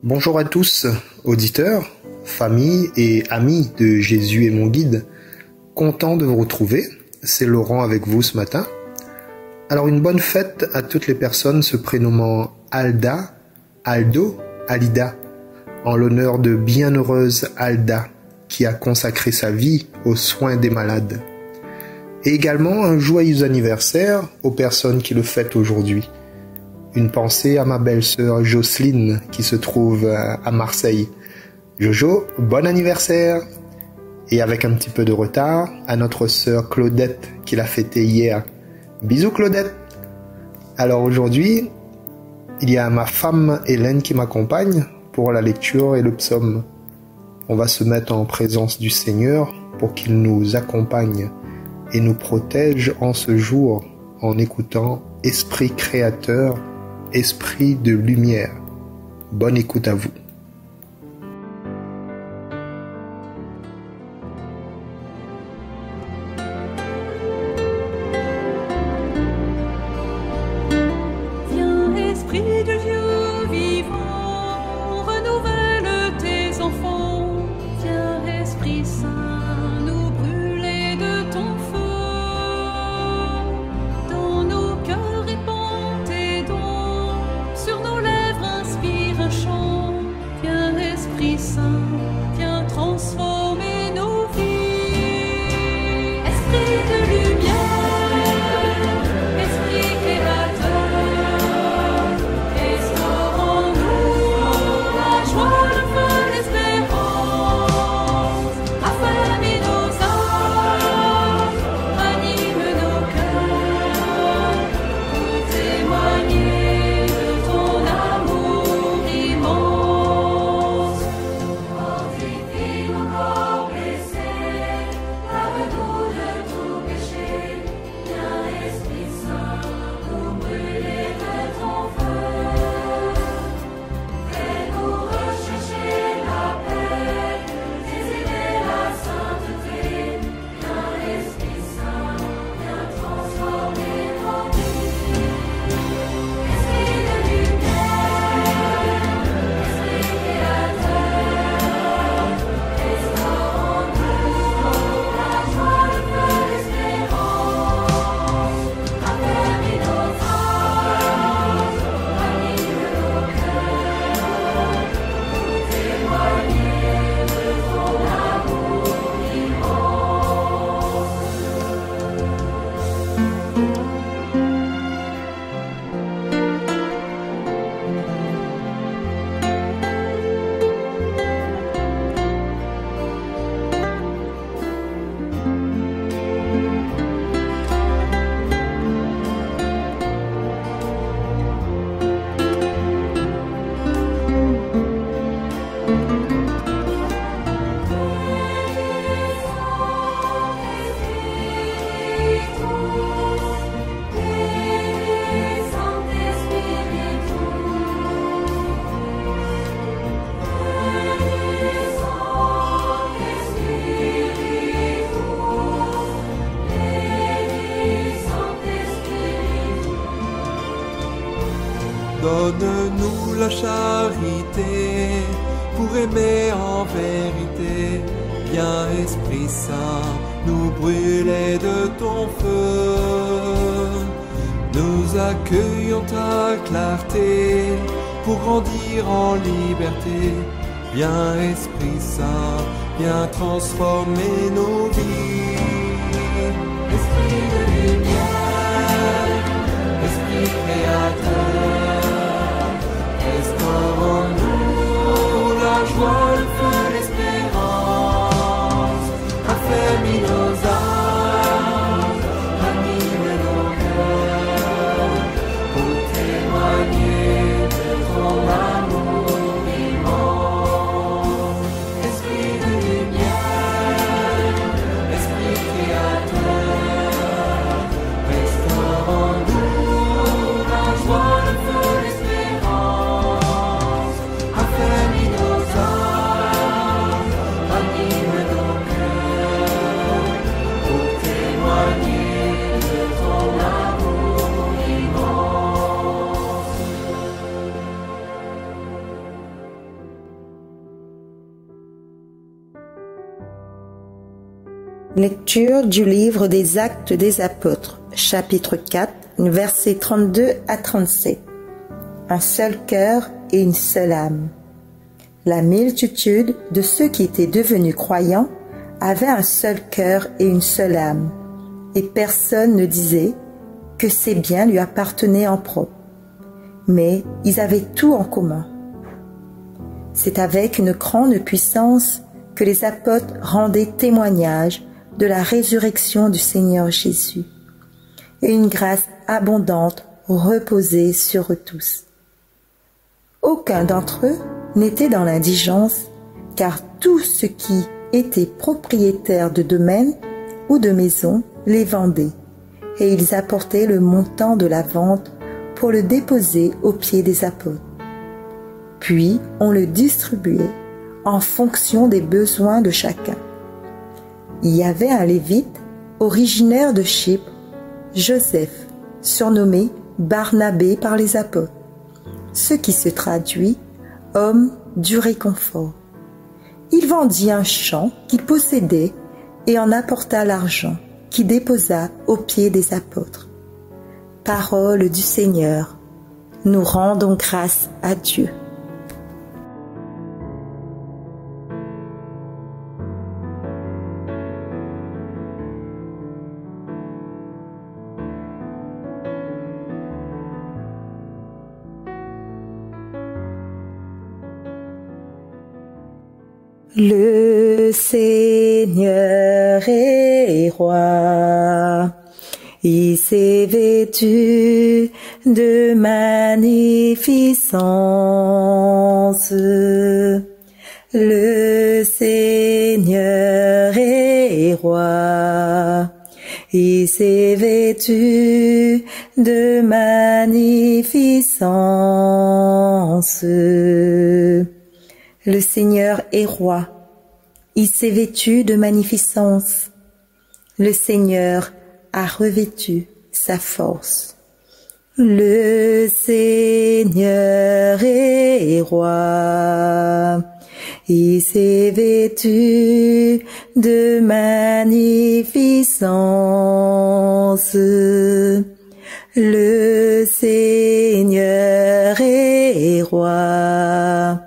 Bonjour à tous, auditeurs, famille et amis de Jésus est mon guide. Content de vous retrouver, c'est Laurent avec vous ce matin. Alors une bonne fête à toutes les personnes se prénommant Alda, Aldo, Alida, en l'honneur de bienheureuse Alda qui a consacré sa vie aux soins des malades. Et également un joyeux anniversaire aux personnes qui le fêtent aujourd'hui. Une pensée à ma belle-sœur Jocelyne qui se trouve à Marseille. Jojo, bon anniversaire! Et avec un petit peu de retard, à notre sœur Claudette qui l'a fêté hier. Bisous Claudette! Alors aujourd'hui, il y a ma femme Hélène qui m'accompagne pour la lecture et le psaume. On va se mettre en présence du Seigneur pour qu'il nous accompagne et nous protège en ce jour en écoutant Esprit créateur, Esprit de lumière. Bonne écoute à vous. Viens, Esprit de Dieu vivant, renouvelle tes enfants. Viens, Esprit Saint, nous brûler de ton feu. Dans nos cœurs répand tes dons, sur nos lèvres inspire un chant. Viens, Esprit Saint, viens transformer nos vies. Esprit de lumière, Esprit créateur, restaure en nous la joie, le feu, l'espérance. Affermis nos âmes, ranime nos cœurs, pour témoigner de ton amour immense. Fortifie nos corps blessés, lave-nous de tout péché. Viens, Esprit Saint, nous brûler de ton feu. Fais-nous rechercher la paix, désirer la sainteté. Viens, Esprit Saint, viens transformer nos vies. Esprit de lumière, Esprit créateur, restaure en nous la joie, le feu, l'espérance. Affermis nos âmes, ranime nos cœurs, pour témoigner de ton amour immense. Donne-nous la charité pour aimer en vérité. Viens, Esprit Saint, nous brûler de ton feu. Nous accueillons ta clarté pour grandir en liberté. Viens, Esprit Saint, viens transformer nos vies. Esprit de lumière, Esprit créateur, restaure en nous la joie, le feu, l'espérance. Affermis nos âmes, ranime nos cœurs, pour témoigner de ton amour immense. Esprit de lumière, Esprit créateur, restaure en nous la joie, Lecture du livre des Actes des Apôtres, chapitre 4, versets 32 à 37. Un seul cœur et une seule âme. La multitude de ceux qui étaient devenus croyants avait un seul cœur et une seule âme, et personne ne disait que ses biens lui appartenaient en propre, mais ils avaient tout en commun. C'est avec une grande puissance que les apôtres rendaient témoignage de la résurrection du Seigneur Jésus, et une grâce abondante reposait sur eux tous. Aucun d'entre eux n'était dans l'indigence, car tous ceux qui étaient propriétaires de domaines ou de maisons les vendaient, et ils apportaient le montant de la vente pour le déposer aux pieds des apôtres. Puis on le distribuait en fonction des besoins de chacun. Il y avait un Lévite, originaire de Chypre, Joseph, surnommé Barnabé par les apôtres, ce qui se traduit « homme du réconfort ». Il vendit un champ qu'il possédait et en apporta l'argent qu'il déposa aux pieds des apôtres. Parole du Seigneur, nous rendons grâce à Dieu. Le Seigneur est roi, il s'est vêtu de magnificence. Le Seigneur est roi, il s'est vêtu de magnificence. Le Seigneur est roi, il s'est vêtu de magnificence. Le Seigneur a revêtu sa force. Le Seigneur est roi, il s'est vêtu de magnificence. Le Seigneur est roi,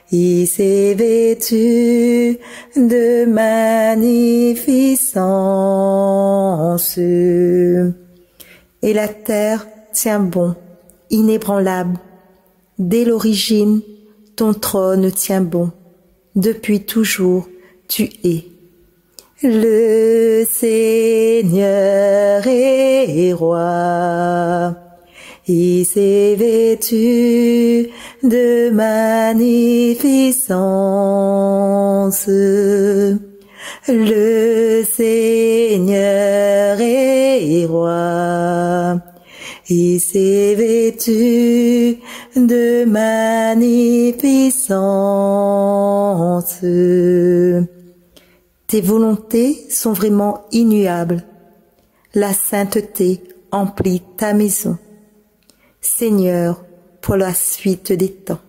il s'est vêtu de magnificence. Et la terre tient bon, inébranlable. Dès l'origine, ton trône tient bon. Depuis toujours, tu es. Le Seigneur est roi. Il s'est vêtu de magnificence. Le Seigneur est roi. Il s'est vêtu de magnificence. Tes volontés sont vraiment innuables. La sainteté emplit ta maison. Seigneur, pour la suite des temps.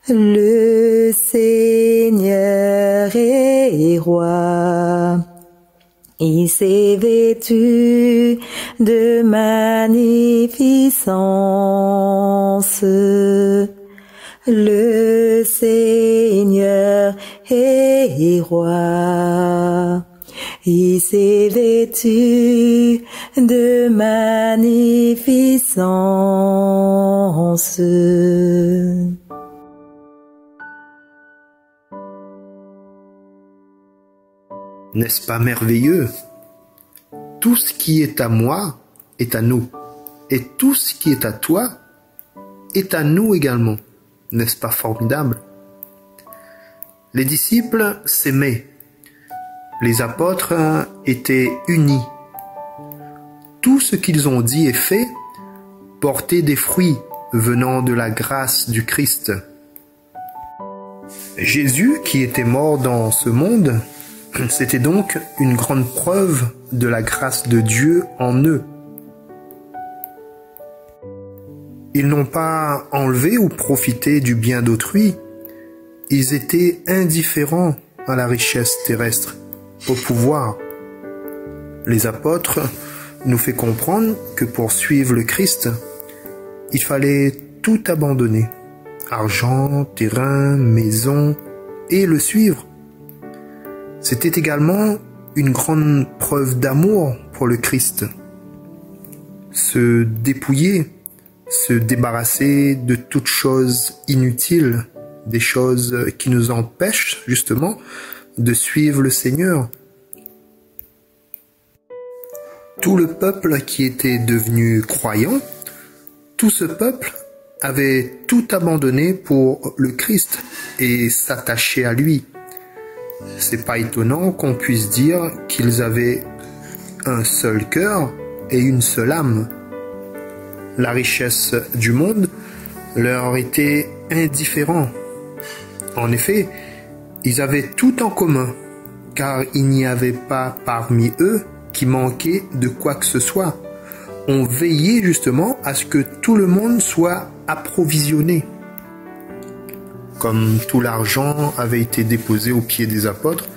Le Seigneur est roi. Il s'est vêtu de magnificence. Le Seigneur est roi. Il s'est vêtu de magnificence. N'est-ce pas merveilleux? Tout ce qui est à moi est à nous, et tout ce qui est à toi est à nous également. N'est-ce pas formidable? Les disciples s'aimaient. Les apôtres étaient unis. Tout ce qu'ils ont dit et fait portait des fruits venant de la grâce du Christ. Jésus, qui était mort dans ce monde, c'était donc une grande preuve de la grâce de Dieu en eux. Ils n'ont pas enlevé ou profité du bien d'autrui. Ils étaient indifférents à la richesse terrestre. au pouvoir. Les apôtres nous fait comprendre que pour suivre le Christ, il fallait tout abandonner, argent, terrain, maison, et le suivre. C'était également une grande preuve d'amour pour le Christ. Se dépouiller, se débarrasser de toutes choses inutiles, des choses qui nous empêchent justement de suivre le Seigneur. Tout le peuple qui était devenu croyant, tout ce peuple avait tout abandonné pour le Christ et s'attacher à lui. C'est pas étonnant qu'on puisse dire qu'ils avaient un seul cœur et une seule âme. La richesse du monde leur était indifférent. En effet, ils avaient tout en commun, car il n'y avait pas parmi eux qui manquait de quoi que ce soit. On veillait justement à ce que tout le monde soit approvisionné. Comme tout l'argent avait été déposé aux pieds des apôtres,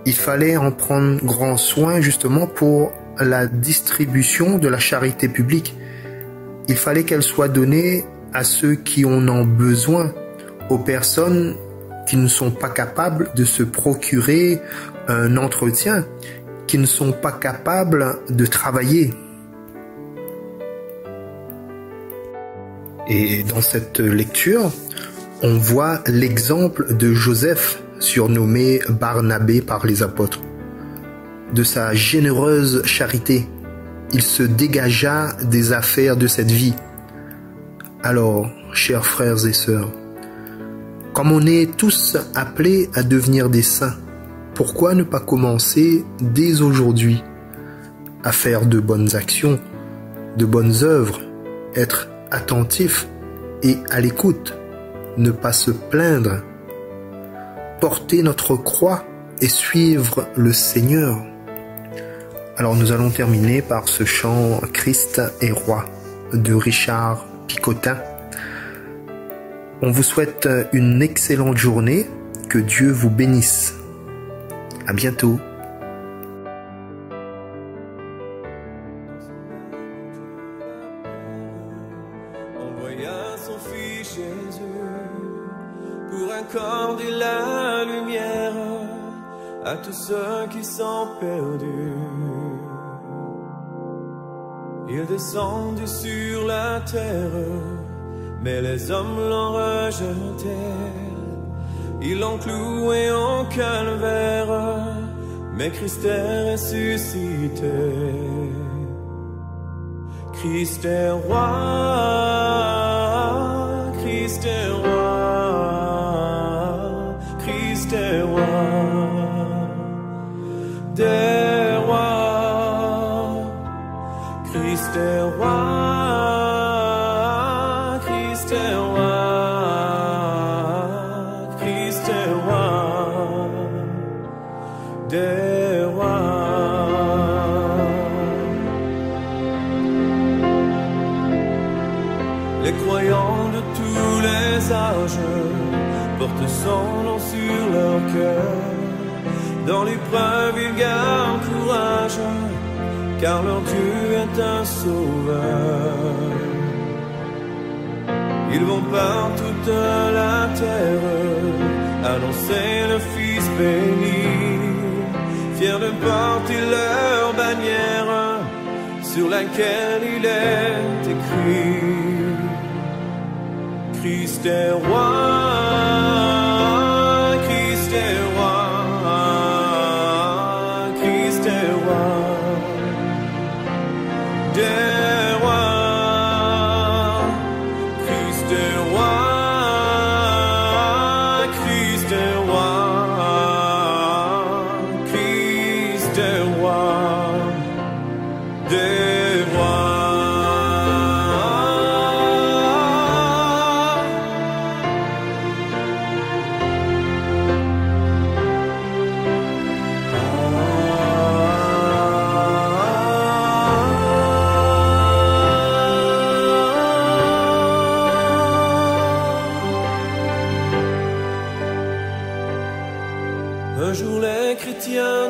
il fallait en prendre grand soin justement pour la distribution de la charité publique. Il fallait qu'elle soit donnée à ceux qui en ont besoin, aux personnes qui ne sont pas capables de se procurer un entretien, qui ne sont pas capables de travailler. Et dans cette lecture, on voit l'exemple de Joseph, surnommé Barnabé par les apôtres. De sa généreuse charité, il se dégagea des affaires de cette vie. Alors, chers frères et sœurs, comme on est tous appelés à devenir des saints, pourquoi ne pas commencer dès aujourd'hui à faire de bonnes actions, de bonnes œuvres, être attentif et à l'écoute, ne pas se plaindre, porter notre croix et suivre le Seigneur. Alors nous allons terminer par ce chant « Christ est roi » de Richard Picotin. On vous souhaite une excellente journée, que Dieu vous bénisse. À bientôt. Envoya son Fils Jésus pour accorder la lumière à tous ceux qui sont perdus. Il est descendu sur la terre, mais les hommes l'ont rejeté. Ils l'ont cloué au calvaire, mais Christ est ressuscité. Christ est roi, Christ est roi, Christ est roi, des rois. Christ est roi, Christ est roi, Christ est roi, des rois. Les croyants de tous les âges portent son nom sur leur cœur. Dans l'épreuve, ils gardent courage, car leur Dieu est un sauveur. Ils vont par toute la terre annoncer le Fils béni, fiers de porter leur bannière sur laquelle il est écrit: Christ est roi, Christ est roi, Christ est roi, des rois. Christ est roi, Christ est roi, Christ est roi, des rois.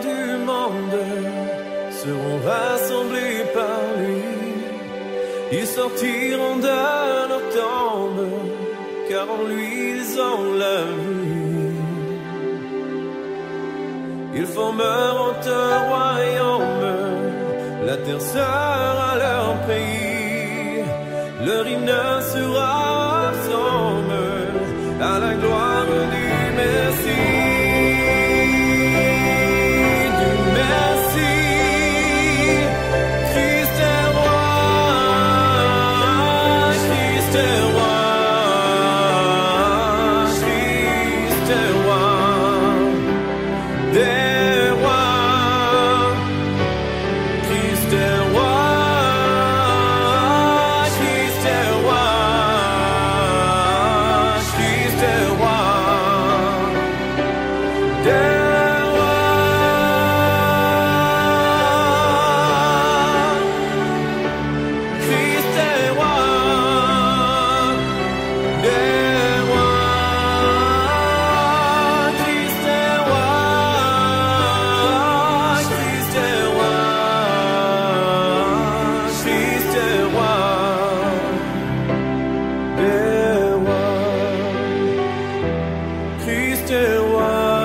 du monde seront rassemblés par lui. Ils sortiront de leur tombe, car en lui ils ont la vue. Ils formeront un royaume, la terre sera leur pays. Leur hymne sera ensemble à la gloire du Messie. Christ est roi.